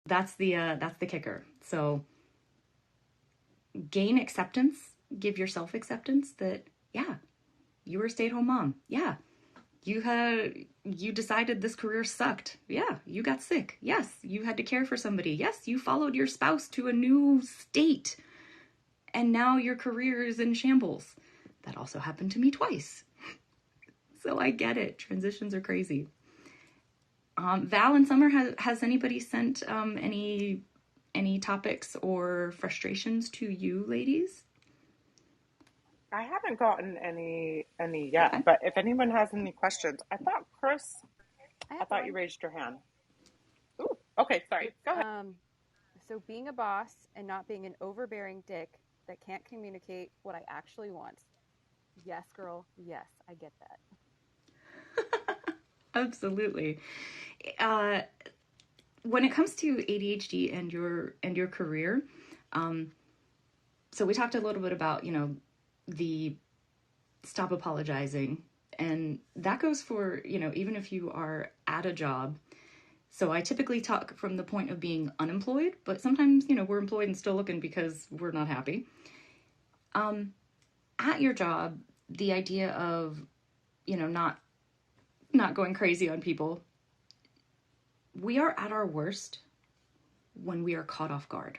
that's the kicker. So gain acceptance, give yourself acceptance that, yeah, you were a stay-at-home mom. Yeah. You decided this career sucked. Yeah. You got sick. Yes. You had to care for somebody. Yes. You followed your spouse to a new state and now your career is in shambles. That also happened to me twice. So I get it. Transitions are crazy. Val and Summer, has anybody sent any topics or frustrations to you ladies? I haven't gotten any yet, Okay. but if anyone has any questions, I thought Chris, I thought you one. raised your hand. Ooh, okay, sorry. It's Go ahead. so being a boss and not being an overbearing dick that can't communicate what I actually want. Yes, girl. Yes, I get that. Absolutely. When it comes to ADHD and your career, so we talked a little bit about, the stop apologizing, and that goes for, even if you are at a job. So I typically talk from the point of being unemployed, but sometimes, we're employed and still looking because we're not happy. At your job, the idea of, not going crazy on people. We are at our worst when we are caught off guard.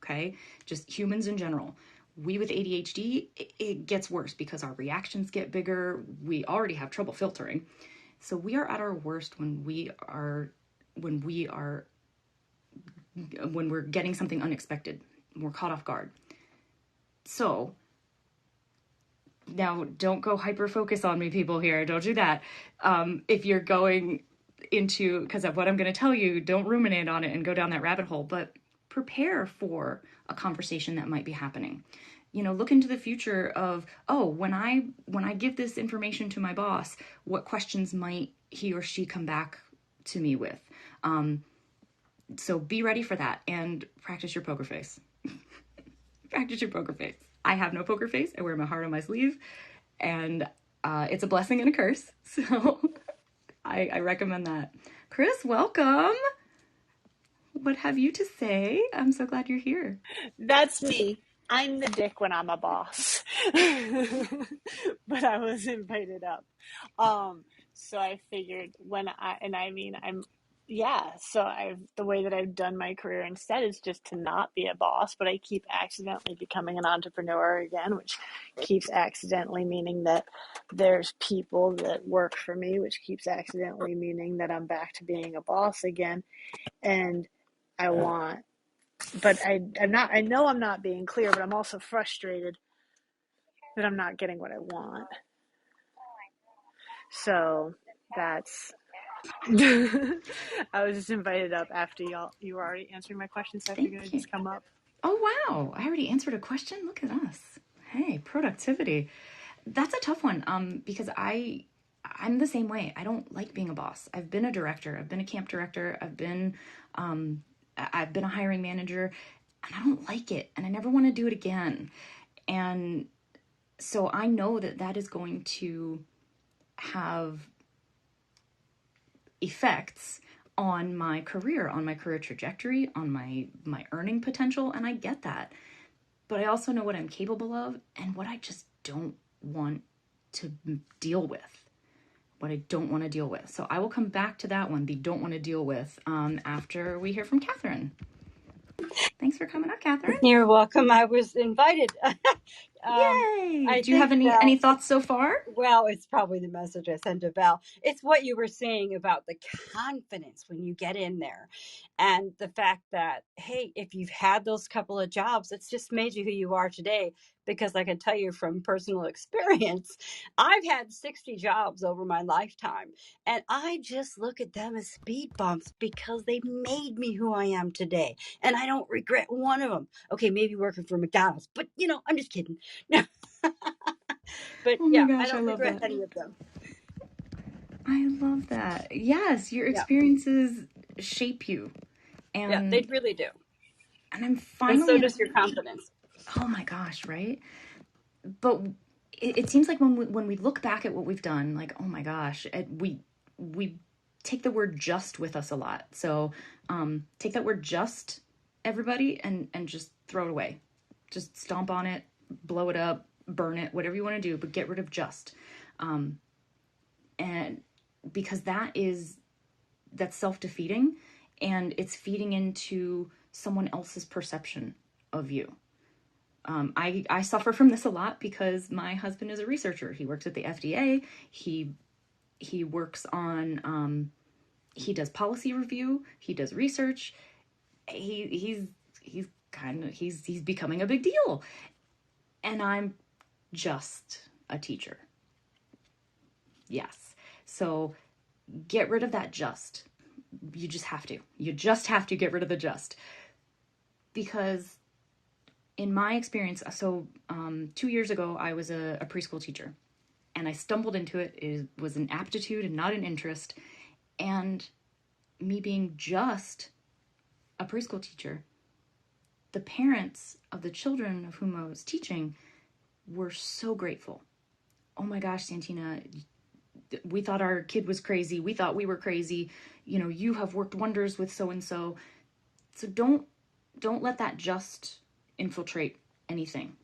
Okay? Just humans in general. We with ADHD, it gets worse because our reactions get bigger. We already have trouble filtering. So we are at our worst when we're getting something unexpected. We're caught off guard. So now don't go hyper focus on me, people here. Don't do that. If you're going into, because of what I'm going to tell you, don't ruminate on it and go down that rabbit hole, but prepare for a conversation that might be happening. Look into the future of, when I give this information to my boss, what questions might he or she come back to me with? So be ready for that and practice your poker face. Practice your poker face. I have no poker face. I wear my heart on my sleeve, and it's a blessing and a curse. So I recommend that. Chris, welcome. What have you to say? I'm so glad you're here. That's me. I'm the dick when I'm a boss. But I was invited up. So I figured the way that I've done my career instead is just to not be a boss, but I keep accidentally becoming an entrepreneur again, which keeps accidentally meaning that there's people that work for me, which keeps accidentally meaning that I'm back to being a boss again. And I know I'm not being clear, but I'm also frustrated that I'm not getting what I want. So that's, I was just invited up after you were already answering my questions, so I figured I'd just come up. Oh, wow. I already answered a question. Look at us. Hey, productivity. That's a tough one, because I'm the same way. I don't like being a boss. I've been a director. I've been a camp director. I've been a hiring manager, and I don't like it, and I never want to do it again. And so I know that is going to have effects on my career trajectory, on my earning potential, and I get that. But I also know what I'm capable of and what I just don't want to deal with. So I will come back to that one, the don't want to deal with, after we hear from Catherine. Thanks for coming up, Catherine. You're welcome. I was invited. Yay! Do you have any thoughts so far? Well, it's probably the message I sent to Val. It's what you were saying about the confidence when you get in there. And the fact that, hey, if you've had those couple of jobs, it's just made you who you are today. Because I can tell you from personal experience, I've had 60 jobs over my lifetime. And I just look at them as speed bumps because they made me who I am today. And I don't regret one of them. Okay, maybe working for McDonald's, but I'm just kidding. But oh my gosh, I don't regret that. any of them. I love that. Yes, your experiences shape you. And they really do. And I'm finally... And so does your confidence. Oh my gosh, right? But it seems like when we look back at what we've done, like, oh my gosh, we take the word just with us a lot. So take that word just, everybody, and just throw it away. Just stomp on it, blow it up, burn it, whatever you want to do, but get rid of just. And because that's self-defeating, and it's feeding into someone else's perception of you. I suffer from this a lot because my husband is a researcher. He works at the FDA. He works on, he does policy review. He does research. He's becoming a big deal. And I'm just a teacher. Yes. So get rid of that just. You just have to. You just have to get rid of the just. Because in my experience, so 2 years ago, I was a preschool teacher. And I stumbled into it. It was an aptitude and not an interest. And me being just a preschool teacher, the parents of the children of whom I was teaching were so grateful. Oh my gosh, Santina, we thought our kid was crazy. We thought we were crazy. You know, you have worked wonders with so-and-so. So don't let that just infiltrate anything.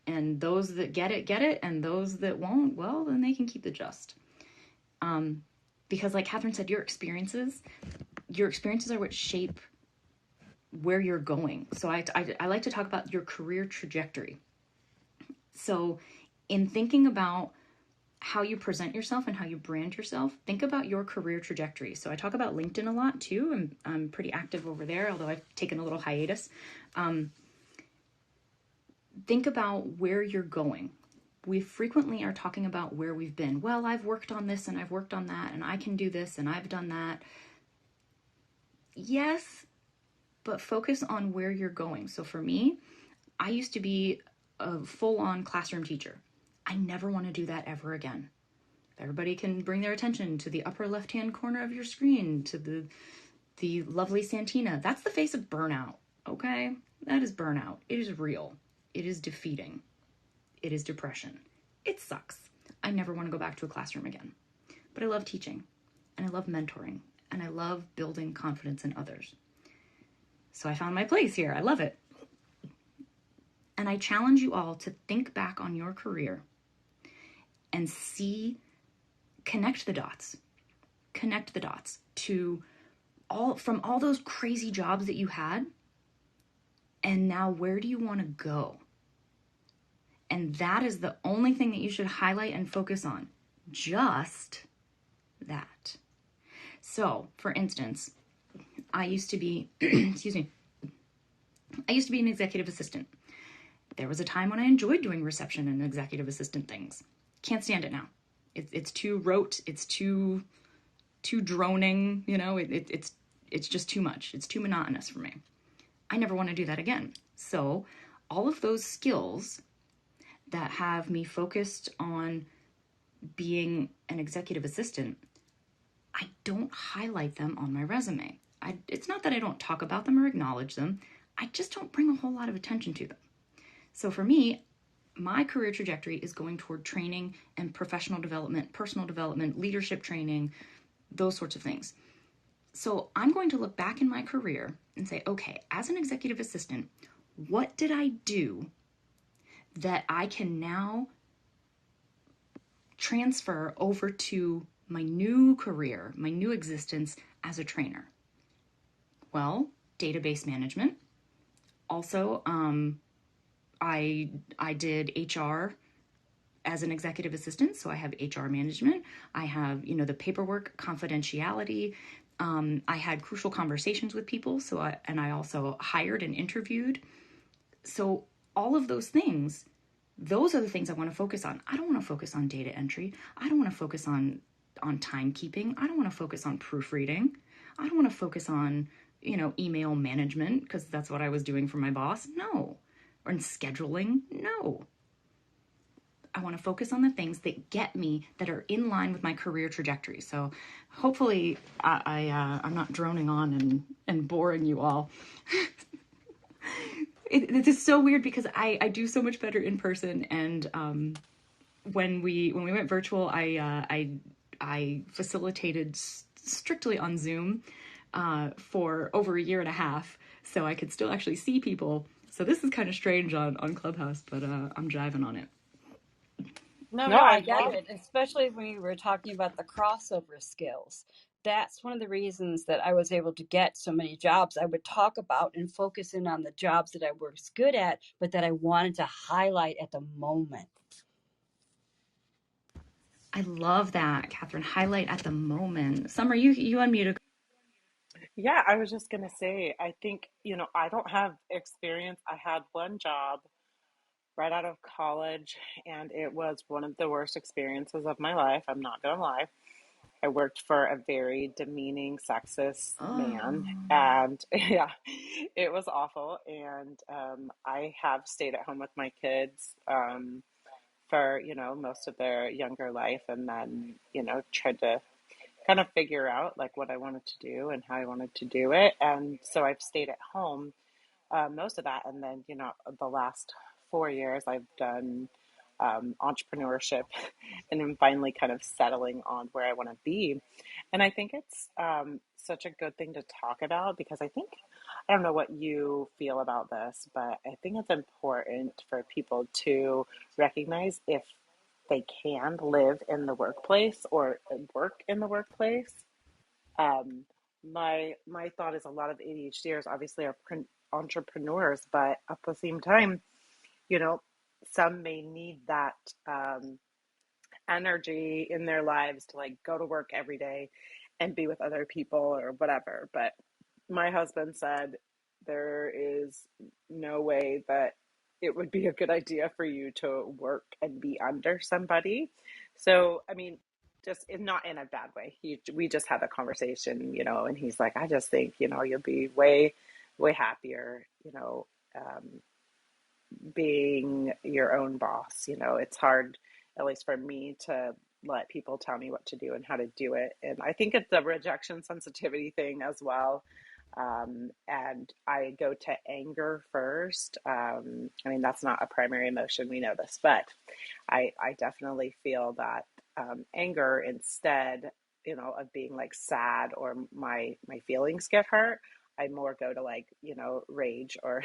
And those that get it. And those that won't, well, then they can keep the just. Because like Catherine said, your experiences are what shape where you're going. So I like to talk about your career trajectory. So in thinking about how you present yourself and how you brand yourself, think about your career trajectory. So I talk about LinkedIn a lot too. I'm pretty active over there, although I've taken a little hiatus. Think about where you're going. We frequently are talking about where we've been. Well, I've worked on this and I've worked on that and I can do this and I've done that. Yes, but focus on where you're going. So for me, I used to be a full-on classroom teacher. I never want to do that ever again. Everybody can bring their attention to the upper left-hand corner of your screen, to the lovely Santina. That's the face of burnout, okay? That is burnout. It is real. It is defeating. It is depression. It sucks. I never want to go back to a classroom again. But I love teaching, and I love mentoring, and I love building confidence in others. So I found my place here. I love it. And I challenge you all to think back on your career and connect the dots to from all those crazy jobs that you had. And now where do you want to go? And that is the only thing that you should highlight and focus on. Just that. So, for instance, I used to be, I used to be an executive assistant. There was a time when I enjoyed doing reception and executive assistant things. Can't stand it now. It's too rote. It's too droning. You know, it's just too much. It's too monotonous for me. I never want to do that again. So all of those skills that have me focused on being an executive assistant, I don't highlight them on my resume. It's not that I don't talk about them or acknowledge them. I just don't bring a whole lot of attention to them. So for me, my career trajectory is going toward training and professional development, personal development, leadership training, those sorts of things. So I'm going to look back in my career and say, okay, as an executive assistant, what did I do that I can now transfer over to my new career, my new existence as a trainer? Well, database management. Also, I did HR as an executive assistant, so I have HR management. I have, the paperwork, confidentiality. I had crucial conversations with people, and I also hired and interviewed. So all of those things, those are the things I want to focus on. I don't want to focus on data entry. I don't want to focus on timekeeping. I don't want to focus on proofreading. I don't want to focus on, email management, because that's what I was doing for my boss. No. Or in scheduling. No. I want to focus on the things that get me, that are in line with my career trajectory. So hopefully I'm not droning on and boring you all. It is so weird because I do so much better in person. And when we went virtual, I facilitated strictly on Zoom for over a year and a half, so I could still actually see people. So this is kind of strange on Clubhouse, but I'm jiving on it. No, No, I I get love. it, especially when we were talking about the crossover skills. That's one of the reasons that I was able to get so many jobs. I would talk about and focus in on the jobs that I was good at, but that I wanted to highlight at the moment. I love that, Catherine. Highlight at the moment. Summer, you unmuted. Yeah, I was just gonna say, I think, I don't have experience. I had one job right out of college, and it was one of the worst experiences of my life. I'm not gonna lie. I worked for a very demeaning, sexist Oh, man, and yeah, it was awful. And I have stayed at home with my kids for, most of their younger life, and then, tried to kind of figure out like what I wanted to do and how I wanted to do it. And so I've stayed at home most of that. And then, the last 4 years I've done entrepreneurship and I'm finally kind of settling on where I want to be. And I think it's such a good thing to talk about because I don't know what you feel about this, but I think it's important for people to recognize if they can live in the workplace or work in the workplace. Um, my thought is a lot of ADHDers obviously are entrepreneurs, but at the same time, you know, some may need that um, energy in their lives to like go to work every day and be with other people or whatever. But my husband said there is no way that it would be a good idea for you to work and be under somebody. So, I mean, just not in a bad way. We just had a conversation, and he's like, I just think, you'll be way, way happier, being your own boss. It's hard, at least for me, to let people tell me what to do and how to do it. And I think it's a rejection sensitivity thing as well. And I go to anger first. I mean, that's not a primary emotion, we know this, but I definitely feel that anger instead, of being like sad or my feelings get hurt, I more go to like, rage or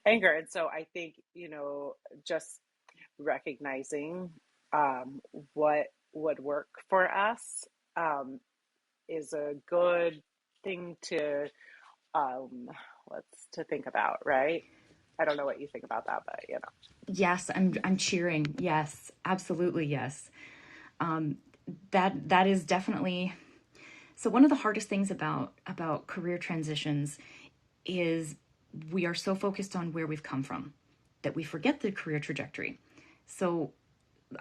anger. And so I think, just recognizing what would work for us um, is a good thing to to think about, right? I don't know what you think about that, but yes, I'm cheering. Yes, absolutely yes. That is definitely so. One of the hardest things about career transitions is we are so focused on where we've come from that we forget the career trajectory. So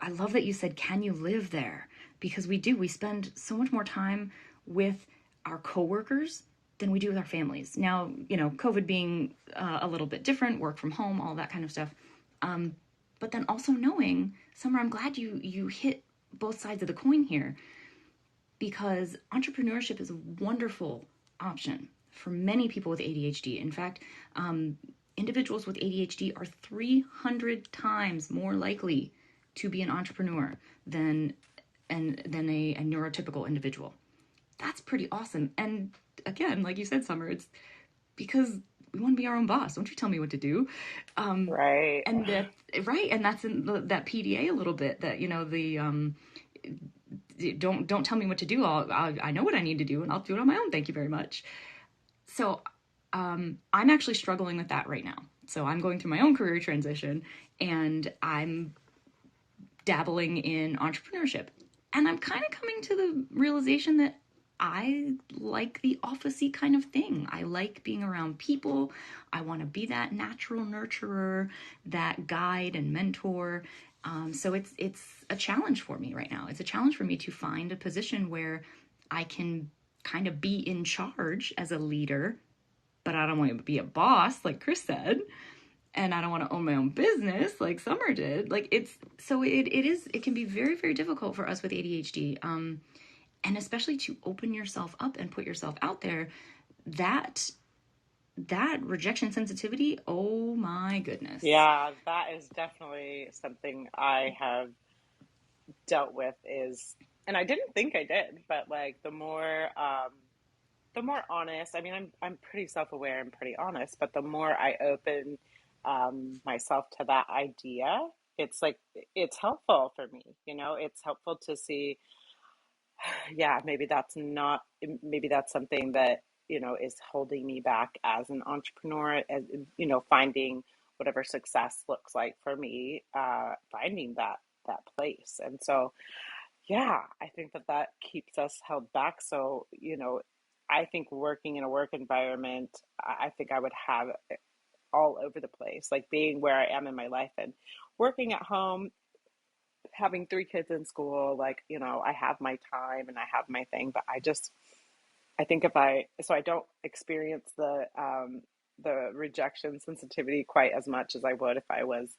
I love that you said, can you live there? Because we do. We spend so much more time with our coworkers than we do with our families. Now, COVID being a little bit different, work from home, all that kind of stuff. But then also knowing, Summer, I'm glad you hit both sides of the coin here, because entrepreneurship is a wonderful option for many people with ADHD. In fact, individuals with ADHD are 300 times more likely to be an entrepreneur than a neurotypical individual. That's pretty awesome. And again, like you said, Summer, it's because we want to be our own boss. Don't you tell me what to do. right. And that, right. And that's in that PDA a little bit, that, don't tell me what to do. I know what I need to do and I'll do it on my own. Thank you very much. So I'm actually struggling with that right now. So I'm going through my own career transition and I'm dabbling in entrepreneurship. And I'm kind of coming to the realization that I like the office-y kind of thing. I like being around people. I want to be that natural nurturer, that guide and mentor. So it's a challenge for me right now. It's a challenge for me to find a position where I can kind of be in charge as a leader, but I don't want to be a boss, like Chris said, and I don't want to own my own business like Summer did. Like it can be very, very difficult for us with ADHD. And especially to open yourself up and put yourself out there, that rejection sensitivity, oh my goodness. Yeah, that is definitely something I have dealt with is and I didn't think I did, but like the more honest, I mean, I'm pretty self-aware and pretty honest, but the more I open myself to that idea, it's like it's helpful for me. You know, it's helpful to see, yeah, maybe that's something that, you know, is holding me back as an entrepreneur, as, you know, finding whatever success looks like for me, finding that place. And so, yeah, I think that keeps us held back. So, you know, I think working in a work environment, I think I would have it all over the place, like being where I am in my life and working at home, having three kids in school, like, you know, I have my time and I have my thing, but I think so I don't experience the rejection sensitivity quite as much as I would if I was,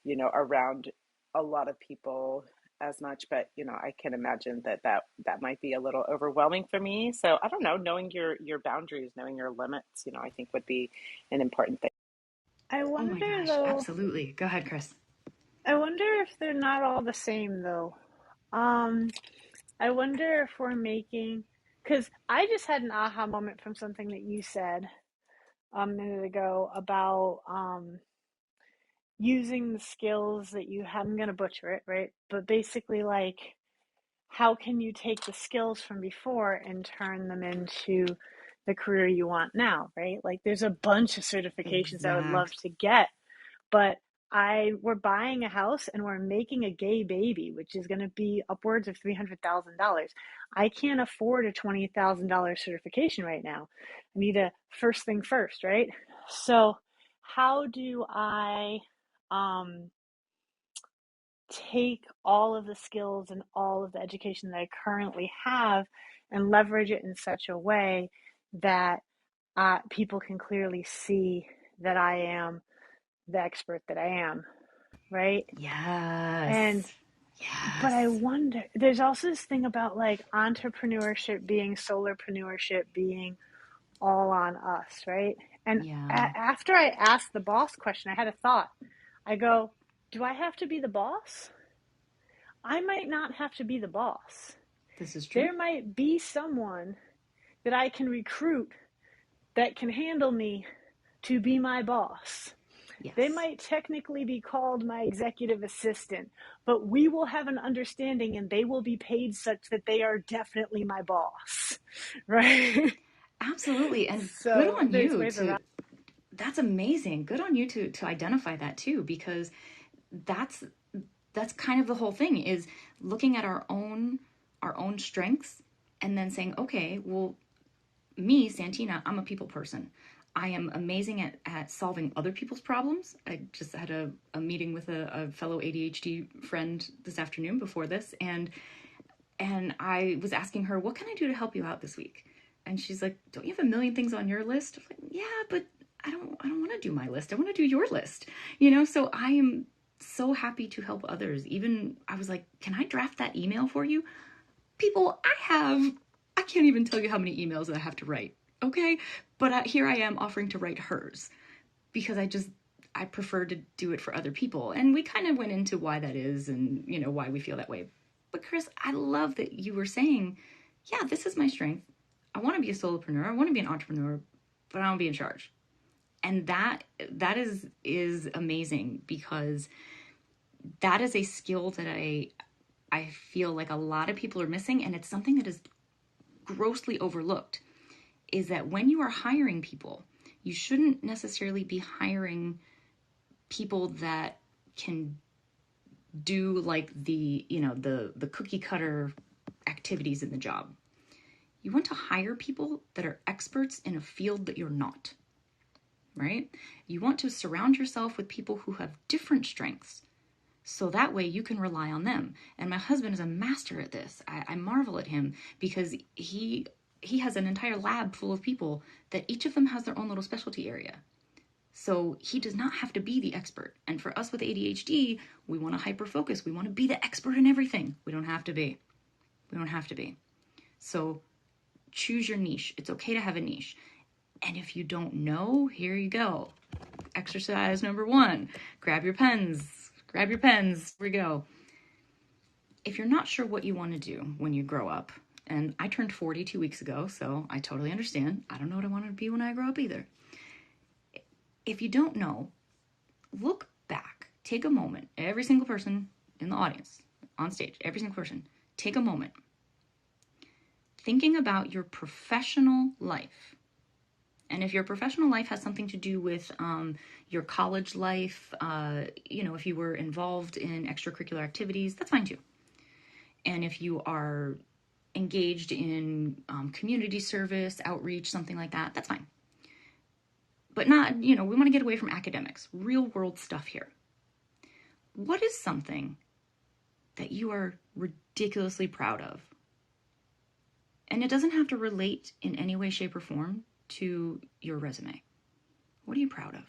you know, around a lot of people as much. But, you know, I can imagine that might be a little overwhelming for me. So I don't know, knowing your boundaries, knowing your limits, you know, I think would be an important thing. I Oh my wonder gosh, though, absolutely. Go ahead, Chris. I wonder if they're not all the same though. Um, I wonder if we're making, because I just had an aha moment from something that you said a minute ago about using the skills that you have. I'm going to butcher it, right? But basically, like, how can you take the skills from before and turn them into the career you want now, right? Like, there's a bunch of certifications I would love Exactly. to get, but we're buying a house and we're making a gay baby, which is going to be upwards of $300,000. I can't afford a $20,000 certification right now. I need a first thing first, right? So, how do I um, take all of the skills and all of the education that I currently have and leverage it in such a way that people can clearly see that I am the expert that I am, right? And Yes. but I Yes. wonder, there's also this thing about like entrepreneurship being solopreneurship being all on us, right? And Yeah. after I asked the boss question, I had a thought. I go, do I have to be the boss? I might not have to be the boss. This is true. There might be someone that I can recruit that can handle me to be my boss. They Yes. might technically be called my executive assistant, but we will have an understanding and they will be paid such that they are definitely my boss, right? Absolutely. And good So on there's you ways around. to, that's amazing. Good on you to identify that too, because that's that's kind of the whole thing is looking at our own strengths and then saying, okay, well, me, Santina, I'm a people person. I am amazing at solving other people's problems. I just had a meeting with a fellow ADHD friend this afternoon before this, and I was asking her, what can I do to help you out this week? And she's like, don't you have a million things on your list? I'm like, yeah, but I don't want to do my list. I want to do your list. You know, so I am so happy to help others. Even I was like, can I draft that email for you? People, I can't even tell you how many emails that I have to write. Okay? But here I am offering to write hers because I prefer to do it for other people. And we kind of went into why that is and, you know, why we feel that way. But Chris, I love that you were saying, yeah, this is my strength. I want to be a solopreneur. I want to be an entrepreneur, but I don't be in charge. And that is amazing because that is a skill that I feel like a lot of people are missing, and it's something that is grossly overlooked. Is that when you are hiring people, you shouldn't necessarily be hiring people that can do like the, you know, the cookie cutter activities in the job. You want to hire people that are experts in a field that you're not, right? You want to surround yourself with people who have different strengths so that way you can rely on them. And my husband is a master at this. I marvel at him because he has an entire lab full of people that each of them has their own little specialty area. So he does not have to be the expert. And for us with ADHD, we want to hyper focus. We want to be the expert in everything. We don't have to be. We don't have to be. So choose your niche. It's okay to have a niche. And if you don't know, here you go. Exercise number 1. Grab your pens. Grab your pens. Here we go. if you're not sure what you want to do when you grow up, and I turned 40 2 weeks ago, so I totally understand. I don't know what I want to be when I grow up either. If you don't know, look back. Take a moment. Every single person in the audience, on stage, every single person, take a moment. Thinking about your professional life. And if your professional life has something to do with your college life, if you were involved in extracurricular activities, that's fine too. And if you are engaged in community service, outreach, something like that, that's fine. But not, we want to get away from academics, real world stuff here. What is something that you are ridiculously proud of? And it doesn't have to relate in any way, shape, or form to your resume. What are you proud of?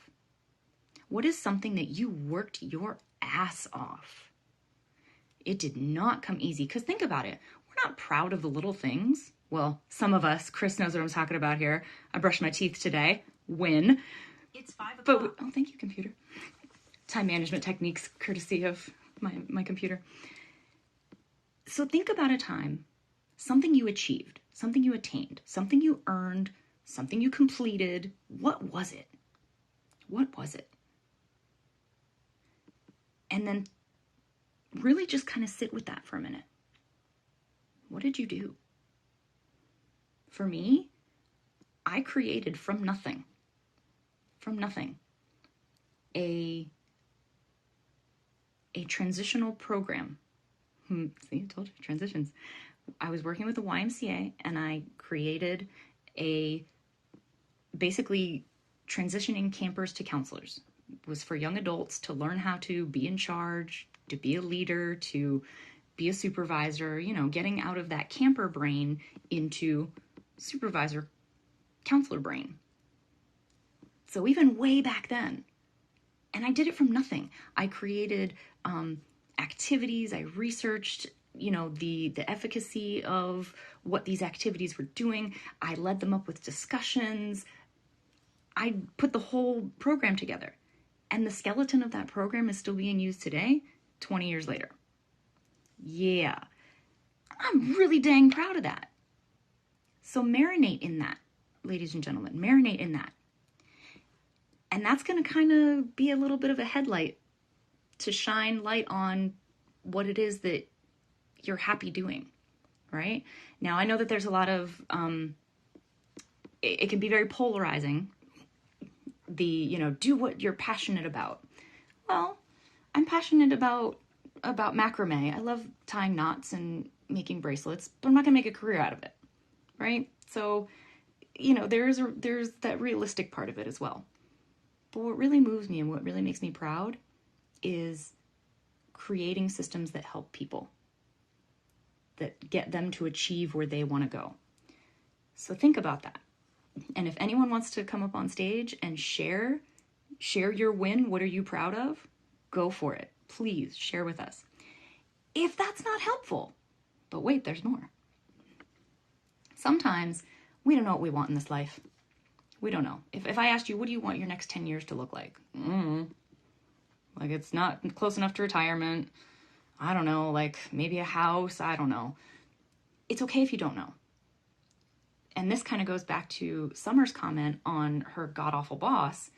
What is something that you worked your ass off? It did not come easy, because think about it. We're not proud of the little things. Well, some of us. Chris knows what I'm talking about here. I brushed my teeth today. Win. It's 5 But o'clock. oh, thank you, computer. Time management techniques, courtesy of my computer. So think about a time, something you achieved, something you attained, something you earned, something you completed. What was it? What was it? And then really just kind of sit with that for a minute. What did you do? For me, I created from nothing, a transitional program. See, I told you, transitions. I was working with the YMCA, and I created basically transitioning campers to counselors. It was for young adults to learn how to be in charge, to be a leader, to be a supervisor, getting out of that camper brain into supervisor, counselor brain. So even way back then, and I did it from nothing. I created activities. I researched, the efficacy of what these activities were doing. I led them up with discussions. I put the whole program together. And the skeleton of that program is still being used today, 20 years later. Yeah. I'm really dang proud of that. So marinate in that, ladies and gentlemen. Marinate in that. And that's going to kind of be a little bit of a headlight to shine light on what it is that you're happy doing, right? Now, I know that there's a lot of, it can be very polarizing, do what you're passionate about. Well, I'm passionate about macrame. I love tying knots and making bracelets, but I'm not going to make a career out of it, right? So, there's that realistic part of it as well. But what really moves me and what really makes me proud is creating systems that help people, that get them to achieve where they want to go. So think about that. And if anyone wants to come up on stage and share your win, what are you proud of? Go for it. Please share with us. If that's not helpful, but wait, there's more. Sometimes we don't know what we want in this life. We don't know. If I asked you, what do you want your next 10 years to look like? Like, it's not close enough to retirement. I don't know, like maybe a house. I don't know. It's okay if you don't know. And this kind of goes back to Summer's comment on her god-awful boss.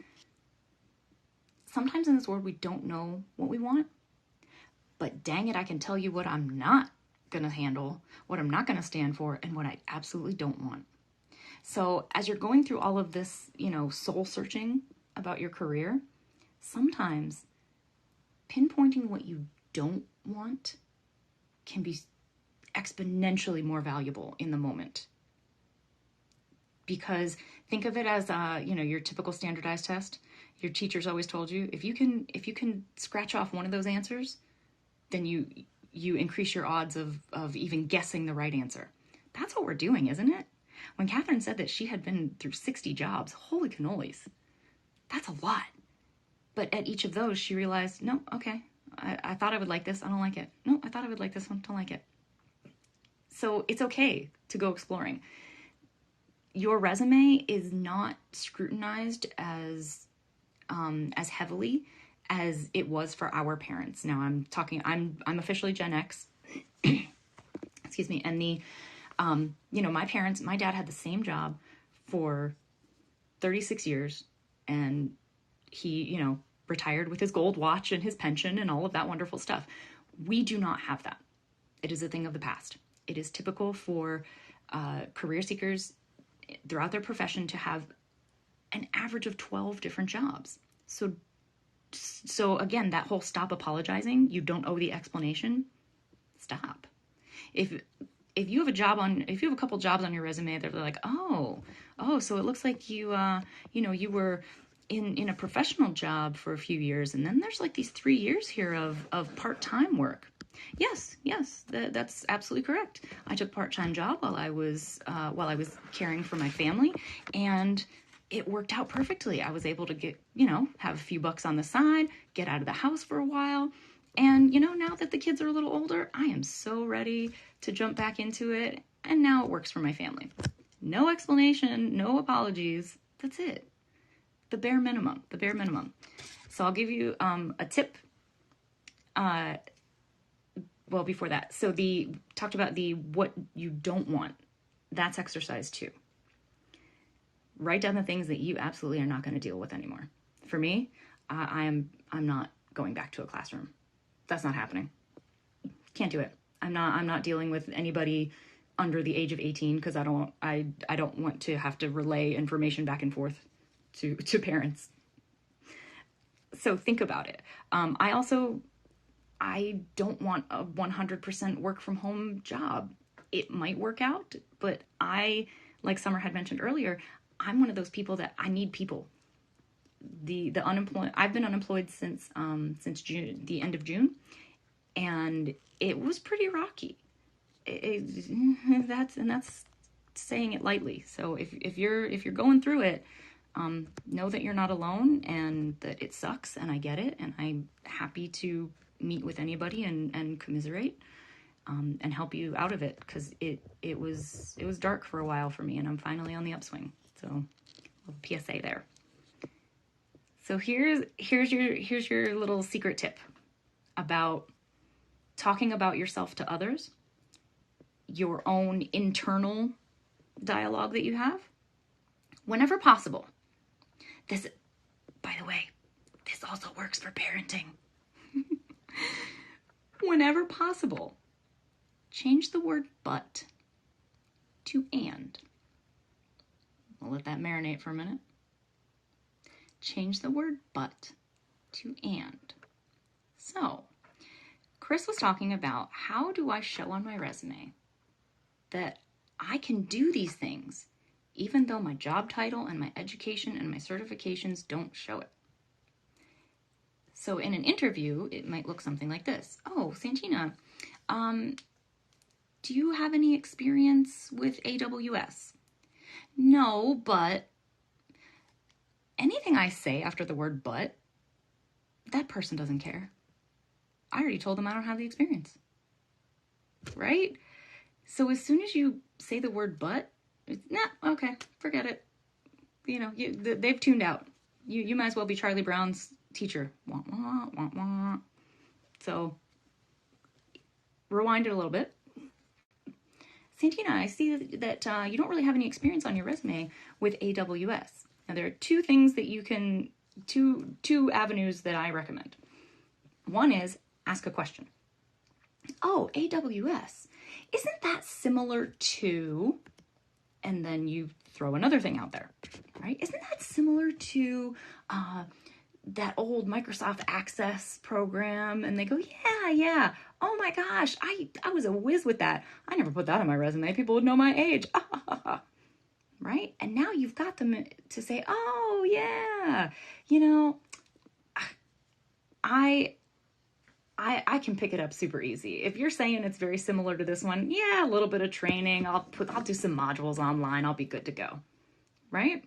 Sometimes in this world, we don't know what we want. But dang it, I can tell you what I'm not going to handle, what I'm not going to stand for, and what I absolutely don't want. So as you're going through all of this, soul searching about your career, sometimes pinpointing what you don't want can be exponentially more valuable in the moment. Because think of it as, your typical standardized test. Your teachers always told you, if you can scratch off one of those answers, then you increase your odds of even guessing the right answer. That's what we're doing, isn't it? When Catherine said that she had been through 60 jobs, holy cannolis, that's a lot. But at each of those, she realized, no, okay, I thought I would like this, I don't like it. No, I thought I would like this one, don't like it. So it's okay to go exploring. Your resume is not scrutinized as heavily as it was for our parents. Now I'm officially Gen X. Excuse me. And my dad had the same job for 36 years, and he, retired with his gold watch and his pension and all of that wonderful stuff. We do not have that. It is a thing of the past. It is typical for career seekers throughout their profession to have an average of 12 different jobs. So again, that whole stop apologizing, you don't owe the explanation. Stop. If you have a couple jobs on your resume that are like, oh, so it looks like you were in a professional job for a few years, and then there's like these 3 years here of part-time work. Yes, that's absolutely correct. I took a part-time job while I was caring for my family, and it worked out perfectly. I was able to get, have a few bucks on the side, get out of the house for a while. And, now that the kids are a little older, I am so ready to jump back into it. And now it works for my family. No explanation, no apologies. That's it. The bare minimum. So I'll give you a tip. Before that. So talked about what you don't want. That's exercise 2. Write down the things that you absolutely are not going to deal with anymore. For me, I'm not going back to a classroom. That's not happening. Can't do it. I'm not dealing with anybody under the age of 18 because I don't want to have to relay information back and forth to parents. So think about it. I don't want a 100% work from home job. It might work out, but like Summer had mentioned earlier, I'm one of those people that I need people. The unemployed. I've been unemployed since June, the end of June, and it was pretty rocky. That's saying it lightly. So if you're going through it, know that you're not alone and that it sucks, and I get it, and I'm happy to meet with anybody and commiserate and help you out of it, because it was dark for a while for me, and I'm finally on the upswing. So a little PSA there. So here's your little secret tip about talking about yourself to others, your own internal dialogue that you have. Whenever possible. This, by the way, this also works for parenting. Whenever possible, change the word but to and. We'll let that marinate for a minute. Change the word but to and. So, Chris was talking about, how do I show on my resume that I can do these things even though my job title and my education and my certifications don't show it. So in an interview, it might look something like this. Oh, Santina, do you have any experience with AWS? No, but anything I say after the word but, that person doesn't care. I already told them I don't have the experience. Right? So as soon as you say the word but, it's, nah, okay, forget it. They've tuned out. You might as well be Charlie Brown's teacher. Wah, wah, wah, wah. So rewind it a little bit. Santina, I see that you don't really have any experience on your resume with AWS. Now there are two avenues that I recommend. One is ask a question. Oh, AWS, isn't that similar to, and then you throw another thing out there, right? Isn't that similar to that old Microsoft Access program? And they go, yeah. Oh my gosh, I was a whiz with that. I never put that on my resume. People would know my age. Right? And now you've got them to say, oh yeah, I can pick it up super easy. If you're saying it's very similar to this one, yeah, a little bit of training. I'll do some modules online. I'll be good to go. Right?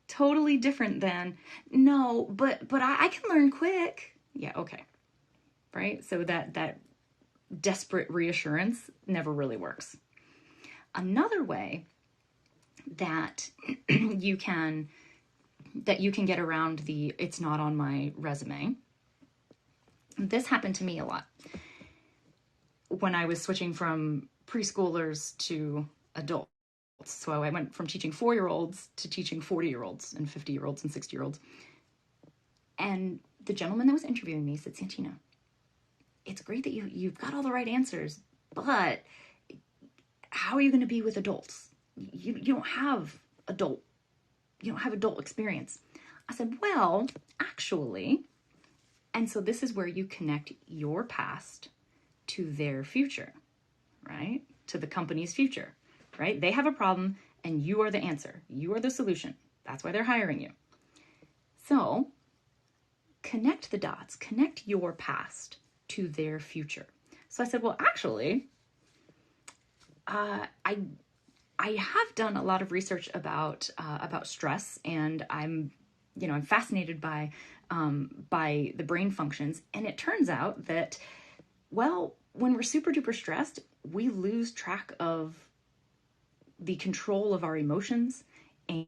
Totally different than, no, but I can learn quick. Yeah, okay. Right? So that desperate reassurance never really works. Another way that you can get around the it's not on my resume. This happened to me a lot. when I was switching from preschoolers to adults. So I went from teaching 4-year-olds to teaching 40-year-olds and 50-year-olds and 60-year-olds. And the gentleman that was interviewing me said, Santina, it's great that you've got all the right answers, but how are you going to be with adults? You don't have adult experience. I said, well, actually, and so this is where you connect your past to their future, right? To the company's future, right? They have a problem and you are the answer. You are the solution. That's why they're hiring you. So connect the dots, connect your past to their future. So I said, well, actually, I have done a lot of research about stress, and I'm fascinated by the brain functions. And it turns out that, well, when we're super duper stressed, we lose track of the control of our emotions. And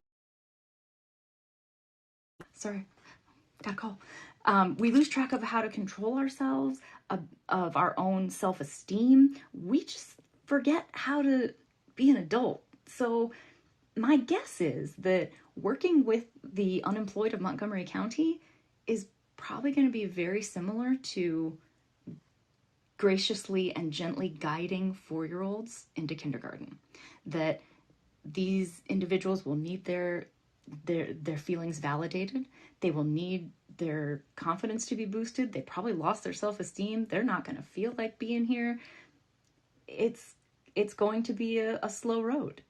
sorry, got a call. We lose track of how to control ourselves, of our own self-esteem. We just forget how to be an adult. So my guess is that working with the unemployed of Montgomery County is probably going to be very similar to graciously and gently guiding 4-year-olds into kindergarten. That these individuals will need their feelings validated. They will need their confidence to be boosted. They probably lost their self-esteem. They're not going to feel like being here. It's going to be a slow road.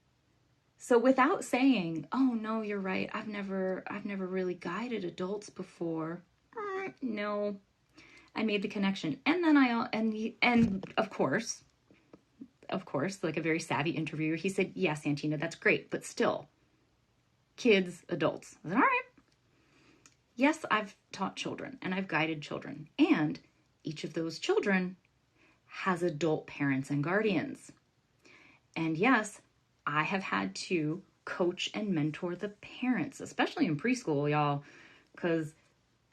So without saying, oh no, you're right, I've never really guided adults before. No, I made the connection. And then and of course, like a very savvy interviewer, he said, yeah, Santina, that's great, but still, kids, adults. I said, all right. Yes, I've taught children and I've guided children, and each of those children has adult parents and guardians. And yes, I have had to coach and mentor the parents, especially in preschool, y'all, because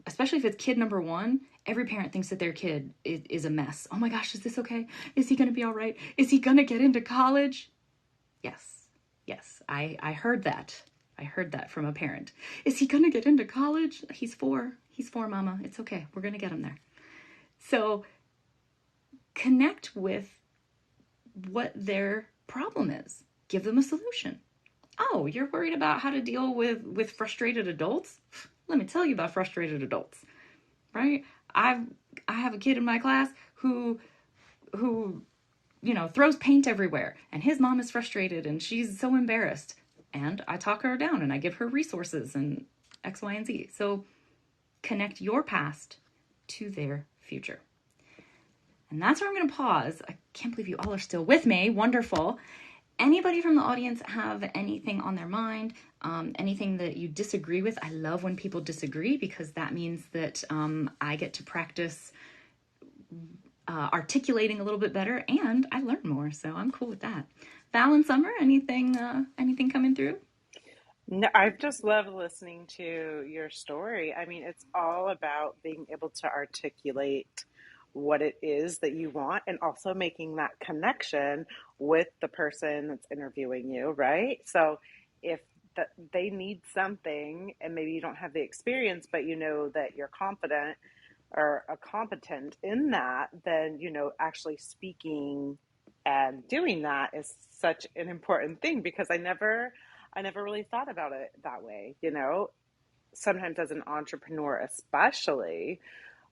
especially if it's kid number 1, every parent thinks that their kid is a mess. Oh my gosh, is this okay? Is he going to be all right? Is he going to get into college? Yes, I heard that. I heard that from a parent. Is he going to get into college? He's 4. He's 4, mama. It's okay. We're going to get him there. So connect with what their problem is. Give them a solution. Oh, you're worried about how to deal with frustrated adults? Let me tell you about frustrated adults, right? I have a kid in my class who throws paint everywhere, and his mom is frustrated and she's so embarrassed. And I talk her down and I give her resources and X, Y, and Z. So connect your past to their future. And that's where I'm going to pause. I can't believe you all are still with me. Wonderful. Anybody from the audience have anything on their mind? Anything that you disagree with? I love when people disagree, because that means that I get to practice articulating a little bit better, and I learn more. So I'm cool with that. Val and Summer, anything coming through? No, I've just loved listening to your story. I mean, it's all about being able to articulate what it is that you want, and also making that connection with the person that's interviewing you, right? So if they need something and maybe you don't have the experience, but you know that you're confident or competent in that, then, actually speaking and doing that is such an important thing, because I never really thought about it that way. Sometimes as an entrepreneur, especially,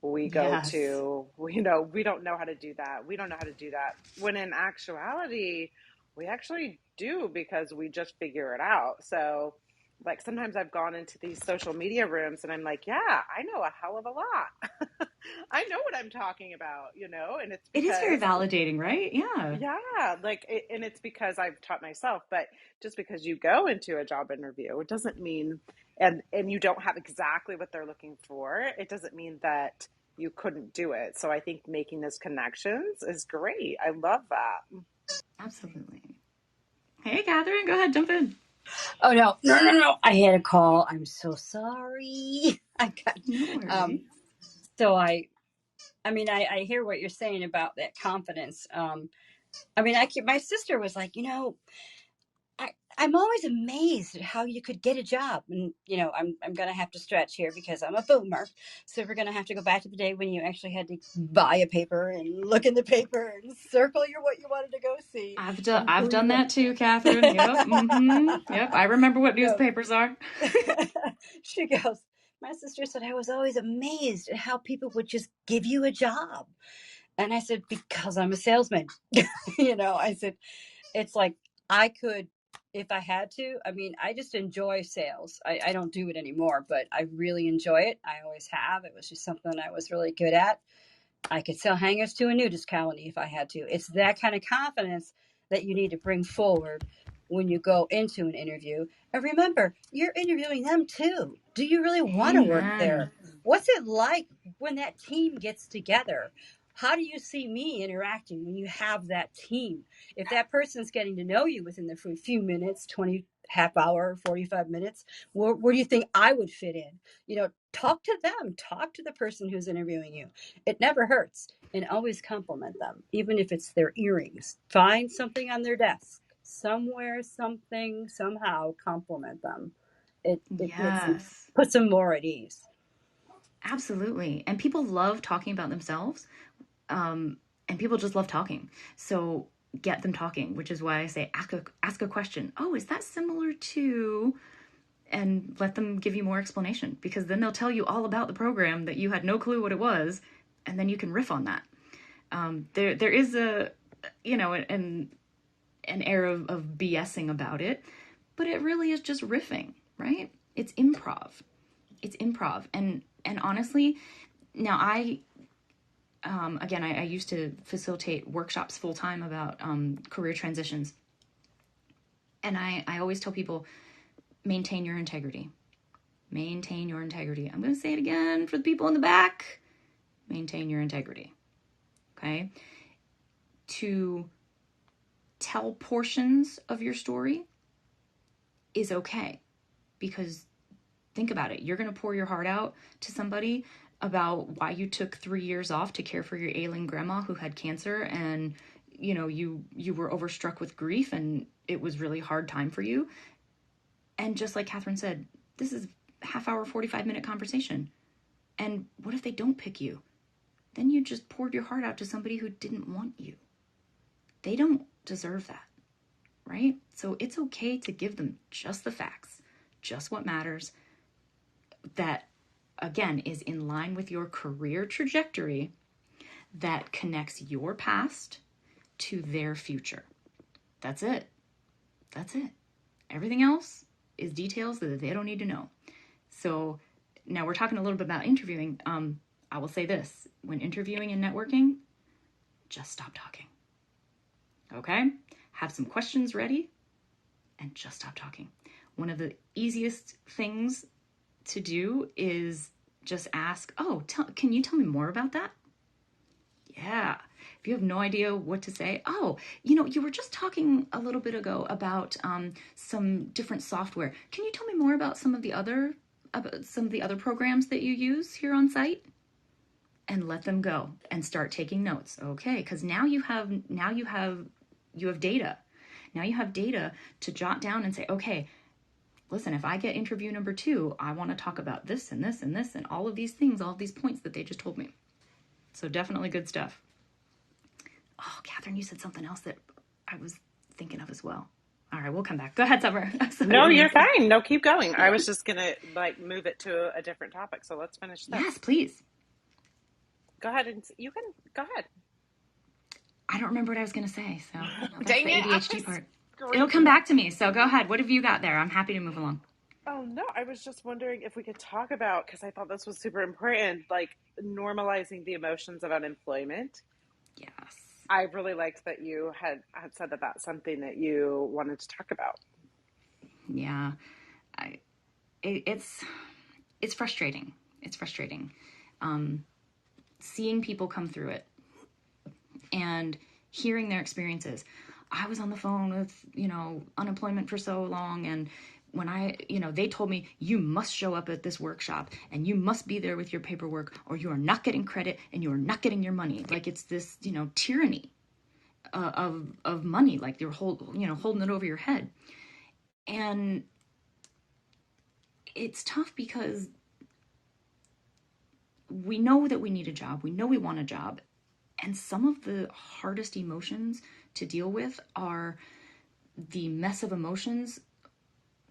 we go Yes. to, we don't know how to do that. We don't know how to do that. When in actuality, we actually do, because we just figure it out. So like sometimes I've gone into these social media rooms and I'm like, yeah, I know a hell of a lot. I know what I'm talking about, and it's because it is very validating, right? Yeah. Yeah, and it's because I've taught myself. But just because you go into a job interview, it doesn't mean, and you don't have exactly what they're looking for, it doesn't mean that you couldn't do it. So I think making those connections is great. I love that. Absolutely. Hey, Catherine, go ahead, jump in. Oh, no. I had a call. I'm so sorry. I got, No worries. so I I mean, I hear what you're saying about that confidence. I mean, my sister was like, I'm always amazed at how you could get a job. And, I'm going to have to stretch here because I'm a boomer. So we're going to have to go back to the day when you actually had to buy a paper and look in the paper and circle what you wanted to go see. And I've who you done want. that too, Catherine. Yep. Yep. I remember what No. newspapers are. She goes, my sister said, I was always amazed at how people would just give you a job. And I said, because I'm a salesman. I said, it's like I could, if I had to. I mean, I just enjoy sales. I don't do it anymore, but I really enjoy it. I always have. It was just something I was really good at. I could sell hangers to a nudist colony if I had to. It's that kind of confidence that you need to bring forward when you go into an interview. And remember, you're interviewing them too. Do you really want to work Amen. there? What's it like when that team gets together? How do you see me interacting when you have that team? If that person's getting to know you within the few minutes, 20, half hour, 45 minutes, where do you think I would fit in? Talk to them. Talk to the person who's interviewing you. It never hurts. And always compliment them, even if it's their earrings. Find something on their desk. Somewhere, something, somehow compliment them. It makes them, Yes. puts them more at ease. Absolutely. And people love talking about themselves. And people just love talking. So get them talking, which is why I say ask a question. Oh, is that similar to, and let them give you more explanation, because then they'll tell you all about the program that you had no clue what it was, and then you can riff on that. There is an air of BSing about it, but it really is just riffing, right? It's improv. And honestly, now I used to facilitate workshops full time about career transitions. And I always tell people, maintain your integrity. Maintain your integrity. I'm going to say it again for the people in the back. Maintain your integrity. Okay? To tell portions of your story is okay, because think about it. You're going to pour your heart out to somebody about why you took 3 years off to care for your ailing grandma who had cancer, and you were overstruck with grief and it was really hard time for you. And just like Catherine said, this is half hour, 45-minute conversation. And what if they don't pick you? Then you just poured your heart out to somebody who didn't want you. They don't deserve that, right? So it's okay to give them just the facts, just what matters, that, again, is in line with your career trajectory, that connects your past to their future. That's it. That's it. Everything else is details that they don't need to know. So now we're talking a little bit about interviewing. I will say this: when interviewing and networking, just stop talking. Okay? Have some questions ready and just stop talking. One of the easiest things to do is just ask, oh, can you tell me more about that? Yeah. If you have no idea what to say, oh, you were just talking a little bit ago about some different software. Can you tell me more about some of the other programs that you use here on site? And let them go and start taking notes. Okay, because now you have data. Now you have data to jot down and say, okay, listen, if I get interview number 2, I want to talk about this and this and this and all of these things, all of these points that they just told me. So definitely good stuff. Oh, Catherine, you said something else that I was thinking of as well. All right, we'll come back. Go ahead, Summer. No, you're fine. No, keep going. I was just going to move it to a different topic. So let's finish this. Yes, please. Go ahead and you can go ahead. I don't remember what I was going to say. So that's Dang the it, ADHD part. It'll come back to me. So go ahead. What have you got there? I'm happy to move along. Oh, no, I was just wondering if we could talk about, because I thought this was super important, normalizing the emotions of unemployment. Yes. I really liked that you had said that that's something that you wanted to talk about. Yeah. It's frustrating. It's frustrating. Seeing people come through it and hearing their experiences. I was on the phone with, unemployment for so long, and they told me, you must show up at this workshop and you must be there with your paperwork or you are not getting credit and you are not getting your money. Like it's this, tyranny of money, like they're holding it over your head. And it's tough because we know that we need a job. We know we want a job. And some of the hardest emotions to deal with are the mess of emotions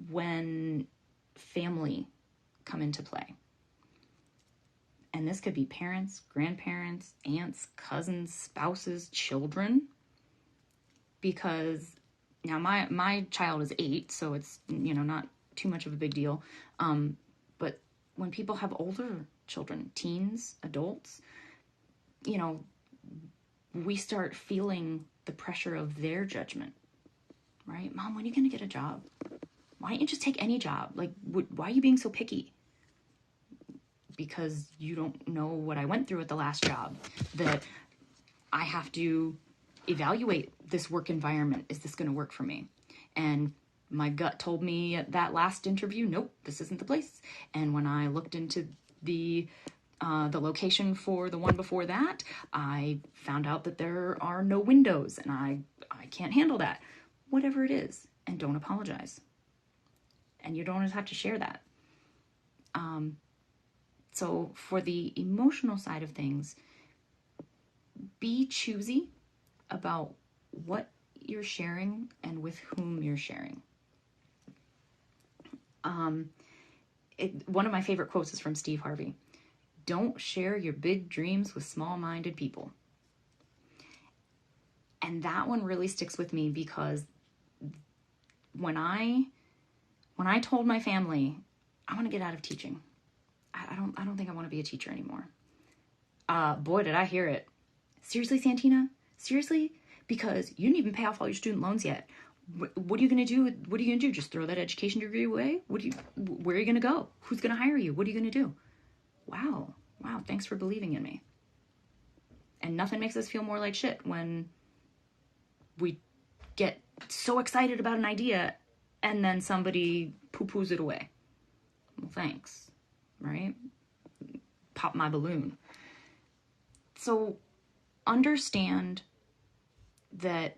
when family come into play. And this could be parents, grandparents, aunts, cousins, spouses, children. Because now my child is 8, so it's, not too much of a big deal. But when people have older children, teens, adults, we start feeling the pressure of their judgment, right? Mom, when are you going to get a job? Why don't you just take any job? Like, why are you being so picky? Because you don't know what I went through at the last job, that I have to evaluate this work environment. Is this going to work for me? And my gut told me at that last interview, nope, this isn't the place. And when I looked into the location for the one before that, I found out that there are no windows and I can't handle that. Whatever it is, and don't apologize. And you don't always have to share that. So for the emotional side of things, be choosy about what you're sharing and with whom you're sharing. One of my favorite quotes is from Steve Harvey. Don't share your big dreams with small-minded people. And that one really sticks with me because when I told my family, I want to get out of teaching. I don't think I want to be a teacher anymore. Boy, did I hear it. Seriously, Santina? Seriously? Because you didn't even pay off all your student loans yet. What are you going to do? What are you going to do? Just throw that education degree away? Where are you going to go? Who's going to hire you? What are you going to do? Wow. Thanks for believing in me. And nothing makes us feel more like shit when we get so excited about an idea and then somebody poo-poos it away. Well, thanks. Right? Pop my balloon. So understand that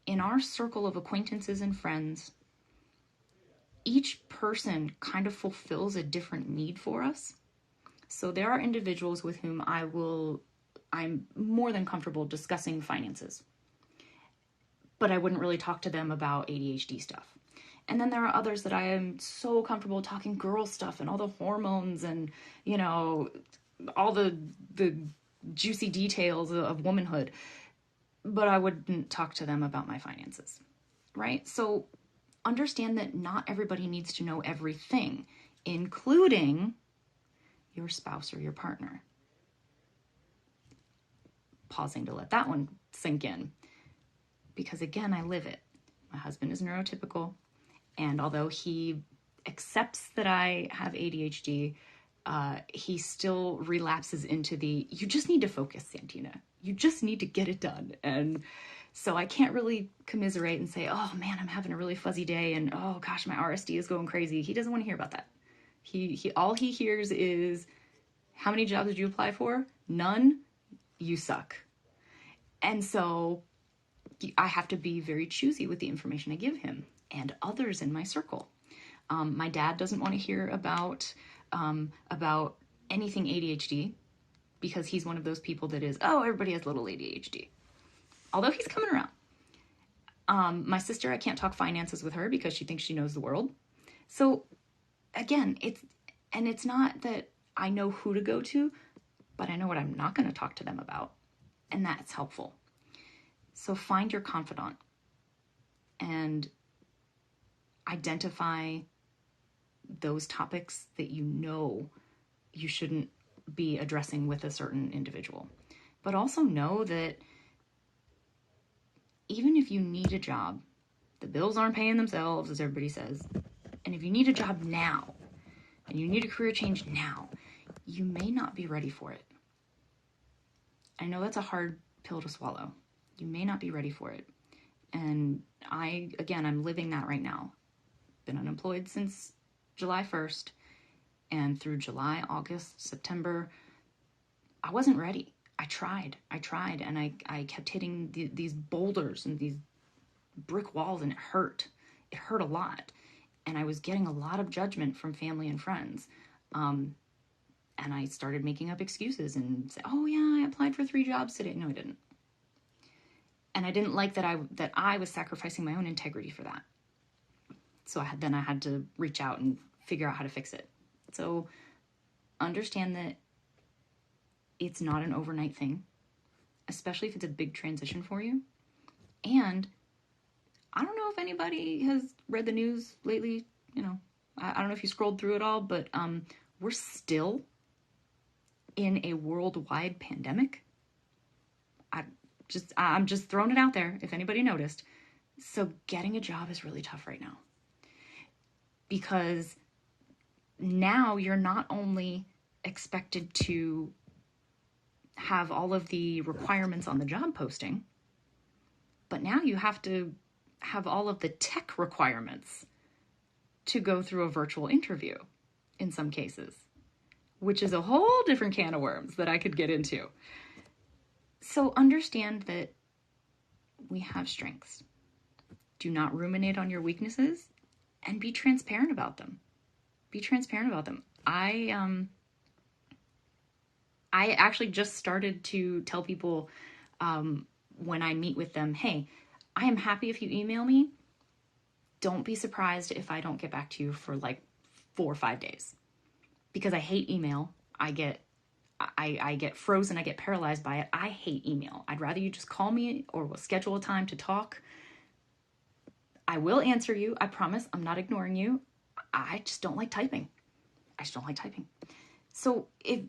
in our circle of acquaintances and friends, each person kind of fulfills a different need for us. So there are individuals with whom I'm more than comfortable discussing finances, but I wouldn't really talk to them about ADHD stuff. And then there are others that I am so comfortable talking girl stuff and all the hormones and, all the juicy details of womanhood, but I wouldn't talk to them about my finances, right? So understand that not everybody needs to know everything, including your spouse or your partner. Pausing to let that one sink in. Because again, I live it. My husband is neurotypical. And although he accepts that I have ADHD, he still relapses into you just need to focus, Santina. You just need to get it done. And so I can't really commiserate and say, oh man, I'm having a really fuzzy day. And oh gosh, my RSD is going crazy. He doesn't want to hear about that. All he hears is, how many jobs did you apply for? None. You suck. And so I have to be very choosy with the information I give him and others in my circle. My dad doesn't want to hear about anything ADHD because he's one of those people that is, oh, everybody has little ADHD. Although he's coming around. My sister, I can't talk finances with her because she thinks she knows the world. So again, it's not that I know who to go to, but I know what I'm not going to talk to them about. And that's helpful. So find your confidant and identify those topics that you shouldn't be addressing with a certain individual. But also know that even if you need a job, the bills aren't paying themselves, as everybody says. And if you need a job now, and you need a career change now, you may not be ready for it. I know that's a hard pill to swallow. You may not be ready for it. And I'm living that right now. been unemployed since July 1st, and through July, August, September, I wasn't ready. I tried, and I kept hitting these boulders and these brick walls, and it hurt. It hurt a lot. And I was getting a lot of judgment from family and friends. And I started making up excuses and say, oh yeah, I applied for 3 jobs today. No, I didn't. And I didn't like that I was sacrificing my own integrity for that. So I had to reach out and figure out how to fix it. So understand that it's not an overnight thing, especially if it's a big transition for you. And I don't know if anybody has read the news lately. I don't know if you scrolled through it all, but we're still in a worldwide pandemic. I'm just throwing it out there if anybody noticed. So getting a job is really tough right now, because now you're not only expected to have all of the requirements on the job posting, but now you have to have all of the tech requirements to go through a virtual interview in some cases, which is a whole different can of worms that I could get into. So understand that we have strengths. Do not ruminate on your weaknesses, and be transparent about them. Be transparent about them. I actually just started to tell people when I meet with them, hey, I am happy if you email me. Don't be surprised if I don't get back to you for like 4 or 5 days, because I hate email. I get frozen. I get paralyzed by it. I hate email. I'd rather you just call me, or we'll schedule a time to talk. I will answer you. I promise. I'm not ignoring you. I just don't like typing. So if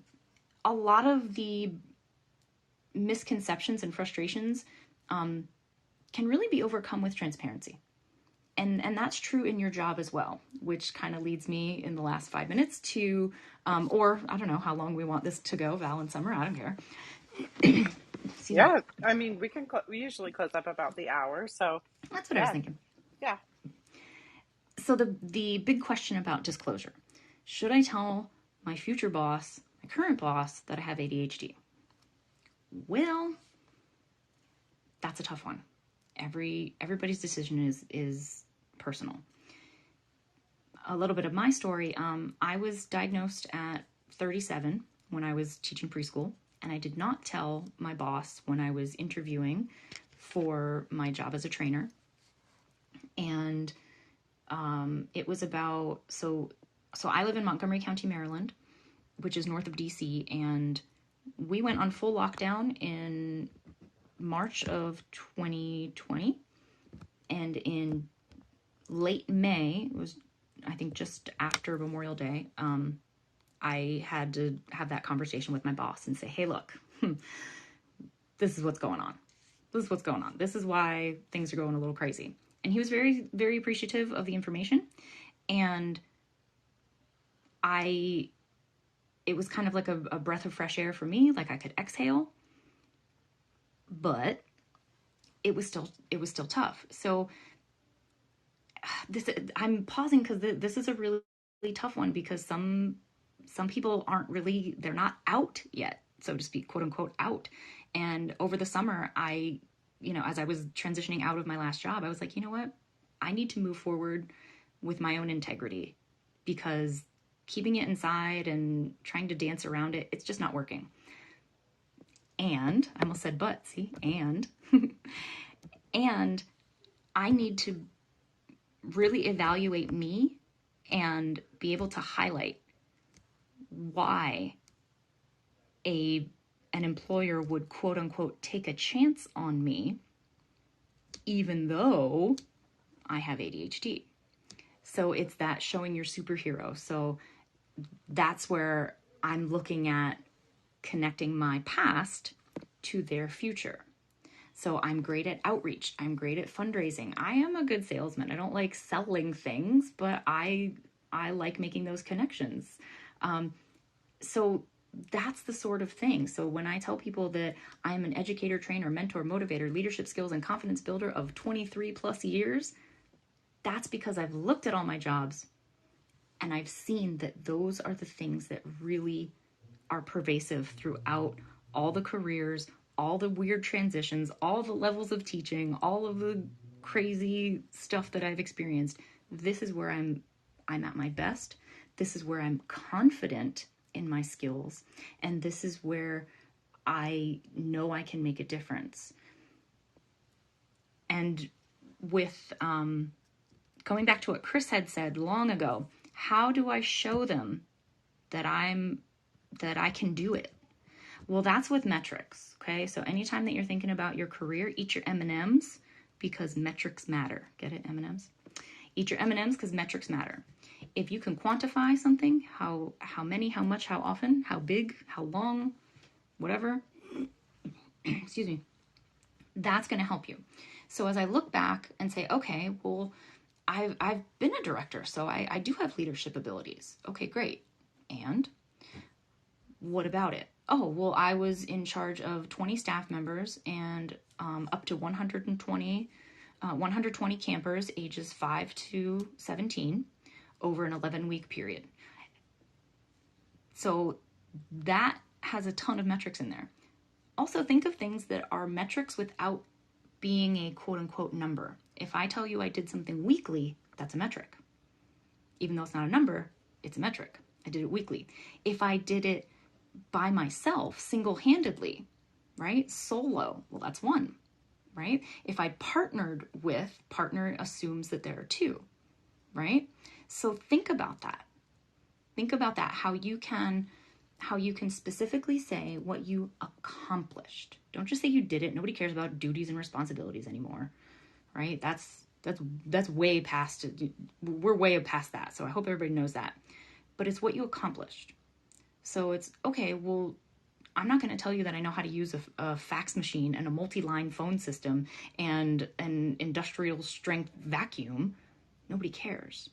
a lot of the misconceptions and frustrations can really be overcome with transparency. And that's true in your job as well, which kind of leads me in the last 5 minutes to, or I don't know how long we want this to go, Val and Summer, I don't care. Yeah, I mean, we usually close up about the hour, so. That's what I was thinking. Yeah. So the big question about disclosure. Should I tell my future boss, my current boss, that I have ADHD? Well, that's a tough one. Everybody's decision is personal. A little bit of my story. I was diagnosed at 37 when I was teaching preschool, and I did not tell my boss when I was interviewing for my job as a trainer. And it was about, so I live in Montgomery County, Maryland, which is north of DC, and we went on full lockdown in March of 2020, and in late May, it was, I think, just after Memorial Day, I had to have that conversation with my boss and say, hey, look, this is what's going on. This is why things are going a little crazy. And he was very, very appreciative of the information. And it was kind of like a breath of fresh air for me, like I could exhale, but it was still tough. So I'm pausing because this is a really, really tough one, because some people they're not out yet, so to speak, quote unquote out. And over the summer, as I was transitioning out of my last job, I was like, you know what? I need to move forward with my own integrity, because keeping it inside and trying to dance around it, it's just not working. And I almost said but, see, and I need to really evaluate me and be able to highlight why an employer would quote unquote take a chance on me, even though I have ADHD. So it's that showing your superhero. So that's where I'm looking at connecting my past to their future. So I'm great at outreach. I'm great at fundraising. I am a good salesman. I don't like selling things, but I like making those connections. So that's the sort of thing. So when I tell people that I'm an educator, trainer, mentor, motivator, leadership skills, and confidence builder of 23 plus years, That's because I've looked at all my jobs and I've seen that those are the things that really are pervasive throughout all the careers, all the weird transitions, all the levels of teaching, all of the crazy stuff that I've experienced. This is where I'm at my best. This is where I'm confident in my skills. And this is where I know I can make a difference. And with going back to what Chris had said long ago, how do I show them that I can do it? Well, that's with metrics, okay? So anytime that you're thinking about your career, eat your M&Ms because metrics matter. Get it, M&Ms? Eat your M&Ms because metrics matter. If you can quantify something, how many, how much, how often, how big, how long, whatever, excuse me, that's going to help you. So as I look back and say, okay, well, I've been a director, so I do have leadership abilities. Okay, great. And what about it? Oh, well, I was in charge of 20 staff members and up to 120 campers ages 5 to 17 over an 11-week period. So that has a ton of metrics in there. Also, think of things that are metrics without being a quote-unquote number. If I tell you I did something weekly, that's a metric. Even though it's not a number, it's a metric. I did it weekly. If I did it by myself, single-handedly, right? Solo, well, that's one, right? If I partnered with, partner assumes that there are two, right? So think about that. Think about that, how you can specifically say what you accomplished. Don't just say you did it. Nobody cares about duties and responsibilities anymore, right? That's way past, we're way past that. So I hope everybody knows that. But it's what you accomplished. So it's, okay, well, I'm not going to tell you that I know how to use a fax machine and a multi-line phone system and an industrial strength vacuum. Nobody cares.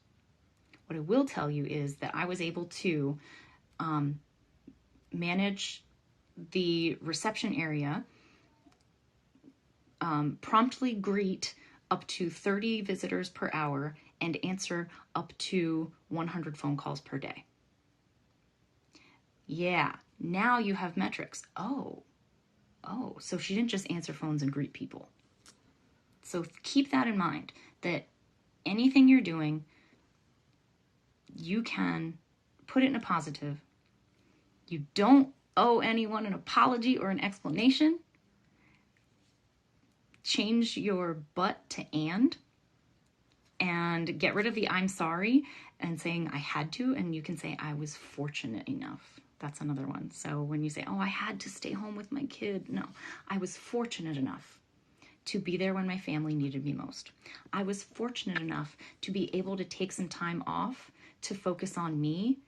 What I will tell you is that I was able to manage the reception area, promptly greet up to 30 visitors per hour, and answer up to 100 phone calls per day. Yeah, now you have metrics. Oh, so she didn't just answer phones and greet people. So keep that in mind, that anything you're doing, you can put it in a positive. You don't owe anyone an apology or an explanation. Change your but to and get rid of the I'm sorry and saying I had to, and you can say I was fortunate enough. That's another one. So when you say, oh, I had to stay home with my kid. No, I was fortunate enough to be there when my family needed me most. I was fortunate enough to be able to take some time off to focus on me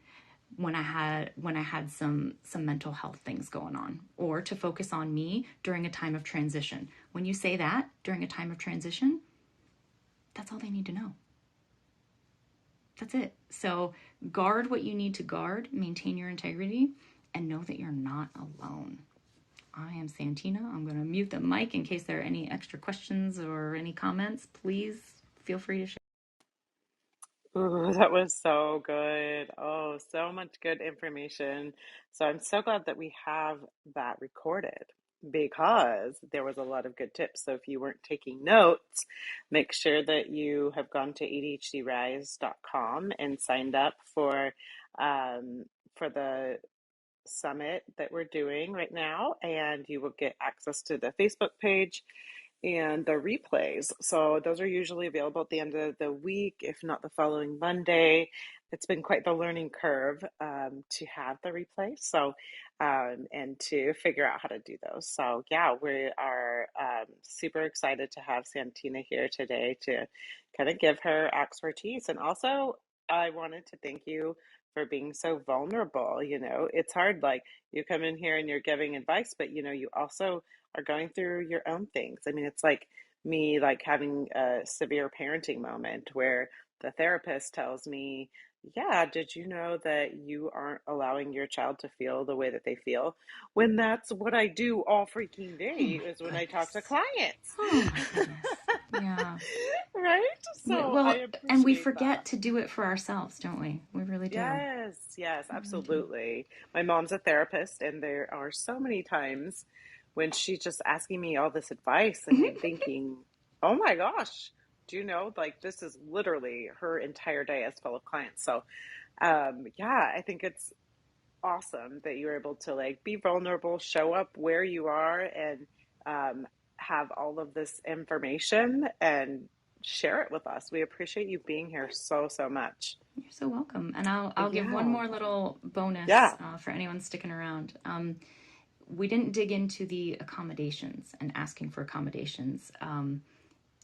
when I had some mental health things going on, or to focus on me during a time of transition. When you say that during a time of transition, that's all they need to know. That's it. So guard what you need to guard, maintain your integrity, and know that you're not alone. I am Santina. I'm going to mute the mic in case there are any extra questions or any comments. Please feel free to share. Ooh, that was so good. Oh, so much good information. So I'm so glad that we have that recorded because there was a lot of good tips. So if you weren't taking notes, make sure that you have gone to ADHDrise.com and signed up for the summit that we're doing right now, and you will get access to the Facebook page and the replays. So those are usually available at the end of the week, if not the following Monday. It's been quite the learning curve to have the replay, so and to figure out how to do those. So yeah, we are super excited to have Santina here today to kind of give her expertise. And also, I wanted to thank you for being so vulnerable. You know, it's hard, like you come in here and you're giving advice, but you know, you also are going through your own things. I mean, it's like me, like having a severe parenting moment where the therapist tells me, yeah, did you know that you aren't allowing your child to feel the way that they feel? When that's what I do all freaking day Oh my is when I talk to goodness. clients. Oh my goodness. Yeah. Right? So I Well, and we appreciate forget that. to do it for ourselves, don't we? We really do. Yes, yes, We really do. absolutely. My mom's a therapist, and there are so many times when she's just asking me all this advice, and I'm thinking, oh my gosh, do you know, like this is literally her entire day is full of clients. So, yeah, I think it's awesome that you're able to like be vulnerable, show up where you are, and have all of this information and share it with us. We appreciate you being here so, so much. You're so welcome. And I'll give one Yeah. more little bonus Yeah. for anyone sticking around. We didn't dig into the accommodations and asking for accommodations.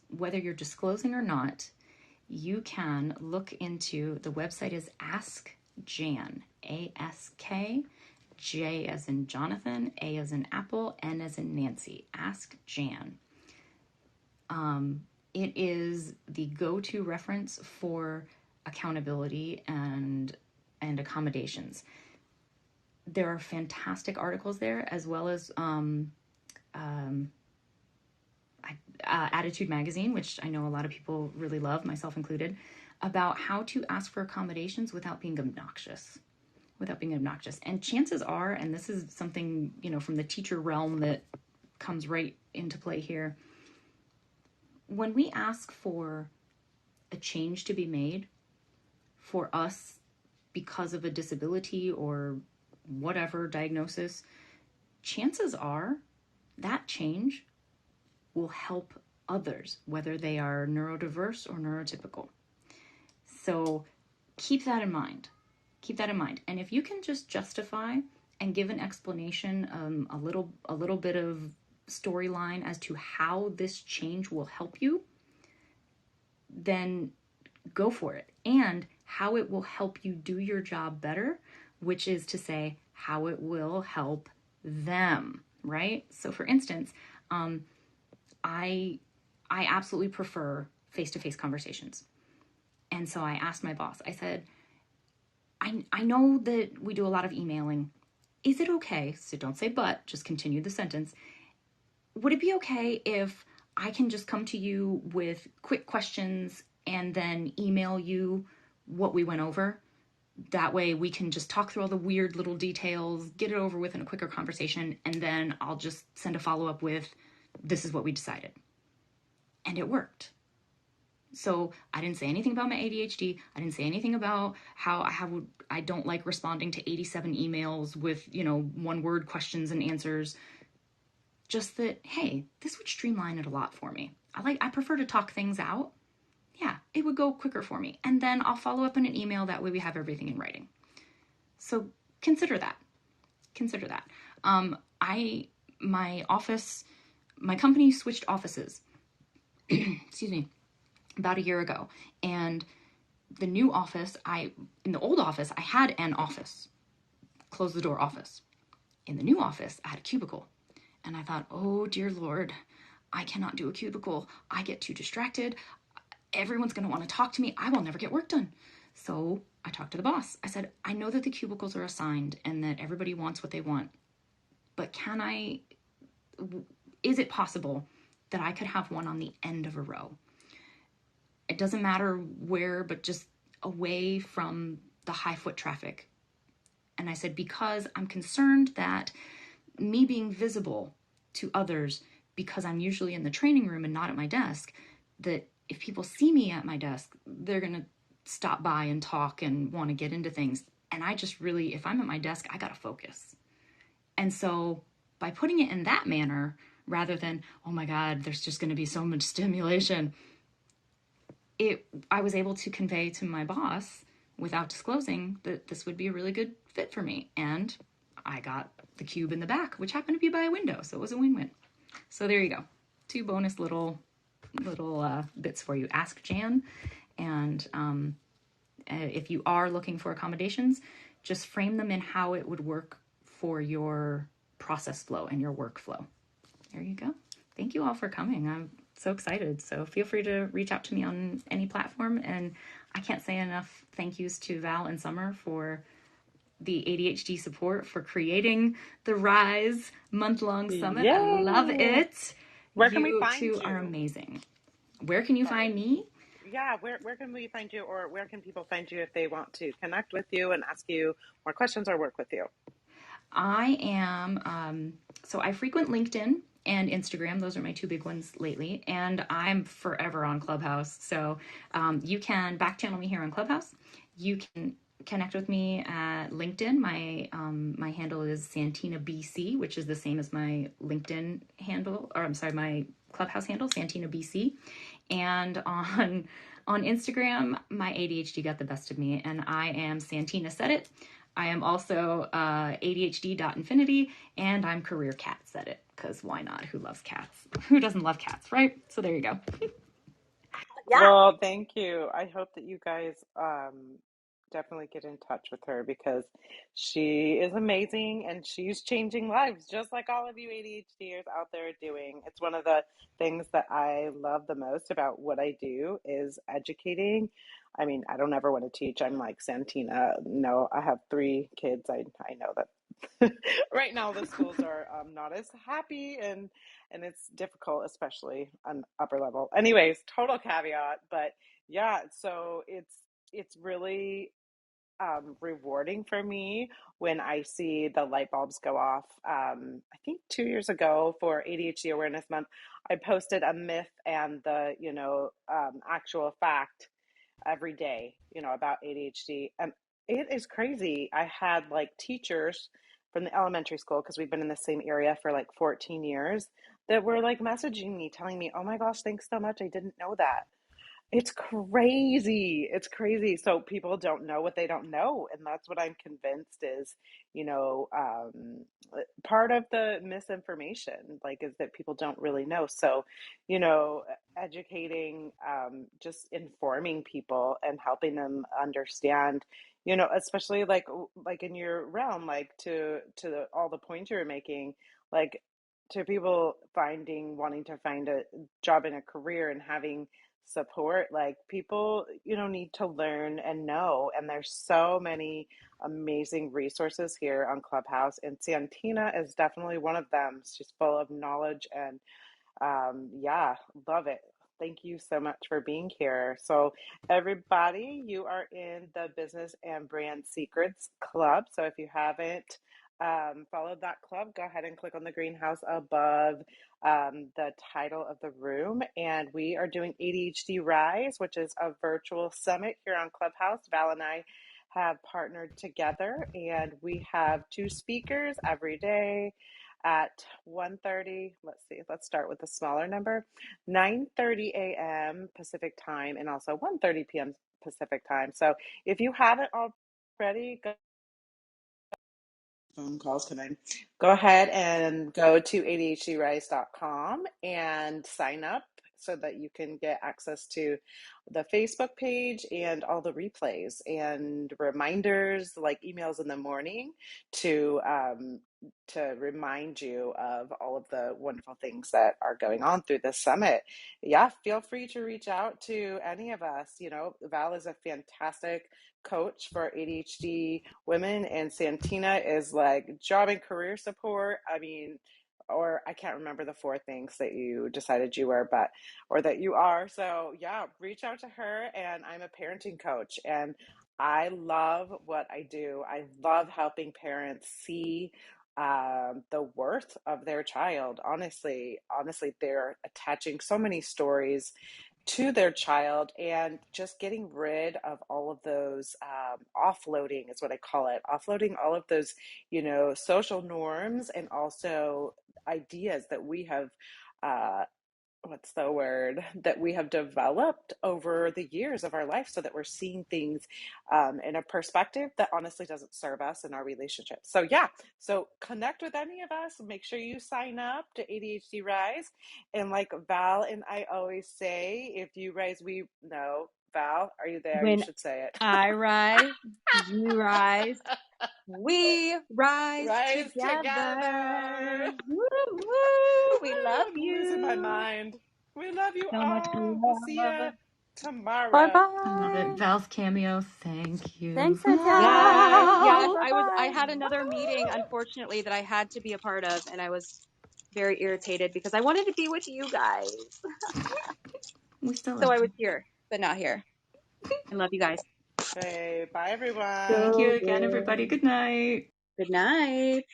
Whether you're disclosing or not, you can look into the website is Ask Jan, ASK, J as in Jonathan, A as in Apple, N as in Nancy. Ask Jan. It is the go-to reference for accountability and accommodations. There are fantastic articles there, as well as Attitude Magazine, which I know a lot of people really love, myself included, about how to ask for accommodations without being obnoxious. And chances are, and this is something, from the teacher realm that comes right into play here, when we ask for a change to be made for us because of a disability or whatever diagnosis, chances are that change will help others, whether they are neurodiverse or neurotypical. So keep that in mind. And if you can just justify and give an explanation, a little bit of storyline as to how this change will help you, then go for it. And how it will help you do your job better, which is to say how it will help them, right? So for instance, I absolutely prefer face-to-face conversations. And so I asked my boss, I said, I know that we do a lot of emailing. Is it okay, so don't say but, just continue the sentence. Would it be okay if I can just come to you with quick questions and then email you what we went over? That way we can just talk through all the weird little details, get it over with in a quicker conversation, and then I'll just send a follow-up with, this is what we decided. And it worked. So I didn't say anything about my ADHD. I didn't say anything about how I don't like responding to 87 emails with, one-word questions and answers. Just that, hey, this would streamline it a lot for me. I prefer to talk things out. Yeah, it would go quicker for me. And then I'll follow up in an email. That way we have everything in writing. So consider that. My company switched offices, excuse me, about a year ago. And the new office, in the old office, I had an office, close the door office. In the new office, I had a cubicle. And I thought, oh dear Lord, I cannot do a cubicle. I get too distracted. Everyone's going to want to talk to me. I will never get work done. So I talked to the boss. I said, I know that the cubicles are assigned and that everybody wants what they want, but is it possible that I could have one on the end of a row? It doesn't matter where, but just away from the high foot traffic. And I said, because I'm concerned that me being visible to others, because I'm usually in the training room and not at my desk, that if people see me at my desk, they're going to stop by and talk and want to get into things. And I just really, if I'm at my desk, I got to focus. And so by putting it in that manner, rather than, oh my God, there's just going to be so much stimulation, I was able to convey to my boss without disclosing that this would be a really good fit for me. And I got the cube in the back, which happened to be by a window. So it was a win-win. So there you go. 2 bonus little bits for you. Ask Jan. And if you are looking for accommodations, just frame them in how it would work for your process flow and your workflow. There you go. Thank you all for coming. I'm so excited. So feel free to reach out to me on any platform. And I can't say enough thank yous to Val and Summer for the ADHD support, for creating the Rise month-long summit. Yay. I love it. Where can we You find two you? are amazing. Where can you Sorry. find me? Yeah, where can we find you, or where can people find you if they want to connect with you and ask you more questions or work with you? I am, so I frequent LinkedIn and Instagram. Those are my two big ones lately. And I'm forever on Clubhouse. So you can back channel me here on Clubhouse. You can connect with me at LinkedIn. My handle is Santina BC, which is the same as my LinkedIn handle, or I'm sorry, my Clubhouse handle, Santina BC. And on Instagram, my ADHD got the best of me, and I am Santina Said It. I am also ADHD.infinity, and I'm Career Cat Said It, because why not? Who loves cats? Who doesn't love cats, right? So there you go. Yeah. Well, thank you. I hope that you guys definitely get in touch with her because she is amazing and she's changing lives just like all of you ADHDers out there doing. It's one of the things that I love the most about what I do is educating. I mean, I don't ever want to teach. I'm like Santina. No, I have 3 kids. I know that right now the schools are not as happy and it's difficult, especially on upper level. Anyways, total caveat, but yeah, so it's really rewarding for me when I see the light bulbs go off. I think 2 years ago for ADHD Awareness Month, I posted a myth and the actual fact every day, about ADHD. And it is crazy. I had like teachers from the elementary school, because we've been in the same area for like 14 years, that were like messaging me, telling me, oh my gosh, thanks so much. I didn't know that. It's crazy. It's crazy. So people don't know what they don't know. And that's what I'm convinced is, you know, part of the misinformation, like, is that people don't really know. So, educating, just informing people and helping them understand, especially like in your realm, like to all the points you were making, like to people wanting to find a job in a career and having support, like people need to learn and know, and there's so many amazing resources here on Clubhouse, and Santina is definitely one of them. She's full of knowledge and yeah, love it. Thank you so much for being here. So everybody, you are in the Business and Brand Secrets Club. So if you haven't followed that club, go ahead and click on the greenhouse above the title of the room. And we are doing ADHD Rise, which is a virtual summit here on Clubhouse. Val and I have partnered together, and we have 2 speakers every day at 1:30. Let's start with a smaller number, 9:30 a.m. Pacific time, and also 1:30 p.m. Pacific time. So if you haven't already, phone calls coming. Go ahead and go to ADHDrise.com and sign up so that you can get access to the Facebook page and all the replays and reminders, like emails in the morning to remind you of all of the wonderful things that are going on through this summit. Yeah, feel free to reach out to any of us. Val is a fantastic coach for ADHD women, and Santina is like job and career support. I mean, or I can't remember the 4 things that you decided you were, or that you are. So yeah, reach out to her. And I'm a parenting coach, and I love what I do. I love helping parents see the worth of their child. Honestly, they're attaching so many stories to their child, and just getting rid of all of those, offloading is what I call it, offloading all of those, social norms, and also ideas that we have, what's the word, that we have developed over the years of our life, so that we're seeing things in a perspective that honestly doesn't serve us in our relationships. So yeah, so connect with any of us. Make sure you sign up to ADHD Rise. And like Val and I always say, if you rise, we know. Val, are you there? You When should say it. I rise, you rise, we rise Rise together. together. Woo, woo, we love I'm losing my you. mind. We love you So much all. We'll see love. you Bye tomorrow. I love it. bye. Val's cameo. Thank you, Thanks, Yes, Santina. yes. Val. Bye I bye. had another meeting, unfortunately, that I had to be a part of, and I was very irritated because I wanted to be with you guys. We still So love I you. was here, but not here. I love you guys. Okay, bye everyone. Thank you So again, good. everybody. Good night. Good night.